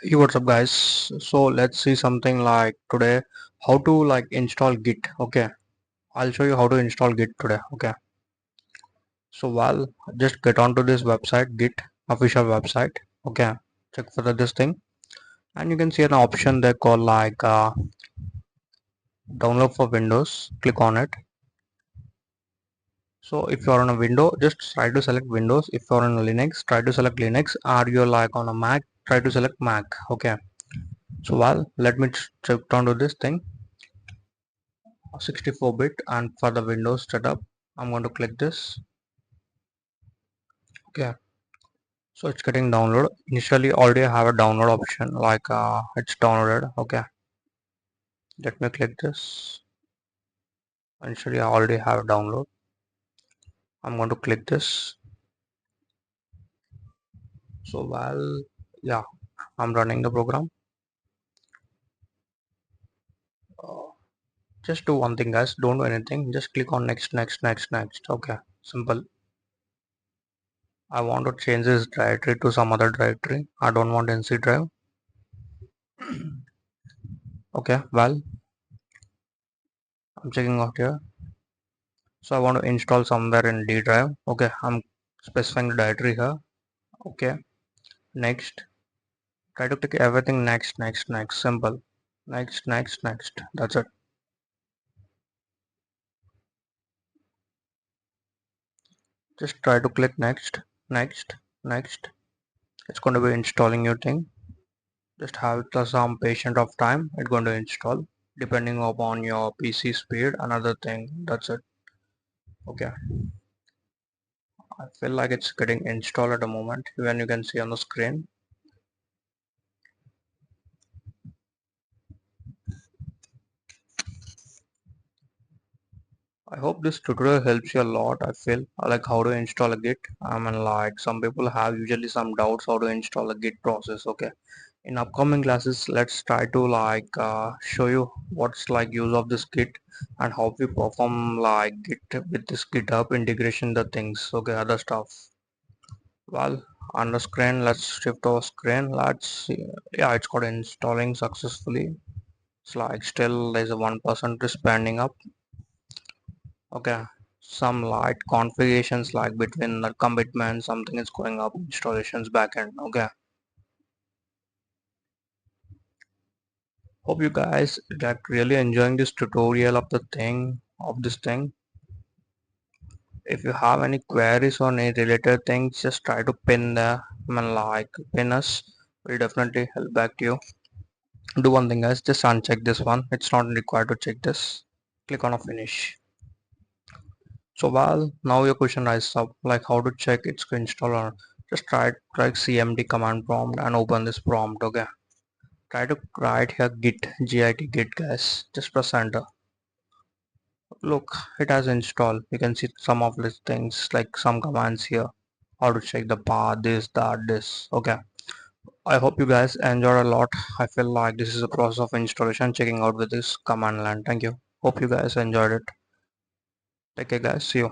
Hey, what's up guys? So let's see something like today how to like install Git. Okay, I'll show you how to install Git today. Okay, so just get onto this website, Git official website. Okay, check for this thing and you can see an option there called like download for Windows. Click on it. So if you're on a Window, just try to select Windows. If you're on a Linux, try to select Linux. Or you're like on a Mac, try to select Mac. Okay, so let me check onto this thing. 64-bit, and for the Windows setup I'm going to click this. Okay, so it's getting download. Initially already I have a download option, like it's downloaded. Okay, let me click this. Initially I already have a download. I'm going to click this. So yeah, I'm running the program. uh, just do one thing guys, don't do anything, just click on next. Okay, simple. I want to change this directory to some other directory. I don't want NC drive. Okay, I'm checking out here. So I want to install somewhere in D drive. Okay, I'm specifying the directory here. Okay, next. Try to click everything next. Simple. Next. That's it. Just try to click next. It's going to be installing your thing. Just have some patient of time. It's going to install depending upon your PC speed. Another thing. That's it. Okay. I feel like it's getting installed at the moment. Even you can see on the screen. I hope this tutorial helps you a lot. I feel like how to install a Git. I mean, like some people have usually some doubts how to install a Git process. Okay, in upcoming classes, let's try to like show you what's like use of this Git and how we perform like Git with this GitHub integration, the things. Okay, other stuff. Well, on the screen, let's shift our screen. Let's see. Yeah, it's got installing successfully. It's like still there's a 1% is pending up. Okay, some light configurations like between the commitment, something is going up, installations backend. Okay, hope you guys like really enjoying this tutorial of the thing of this thing. If you have any queries on any related things, just try to pin the like pin us. We'll definitely help back to you. Do one thing guys, just uncheck this one. It's not required to check this. Click on a finish. So now your question rises up like how to check its installer. Just try cmd command prompt and open this prompt. Okay, try to write here git guys. Just press enter. Look, it has installed. You can see some of these things like some commands here. How to check the path, this. Okay, I hope you guys enjoyed a lot. I feel like this is a process of installation checking out with this command line. Thank you. Hope you guys enjoyed it. Take care guys, see you.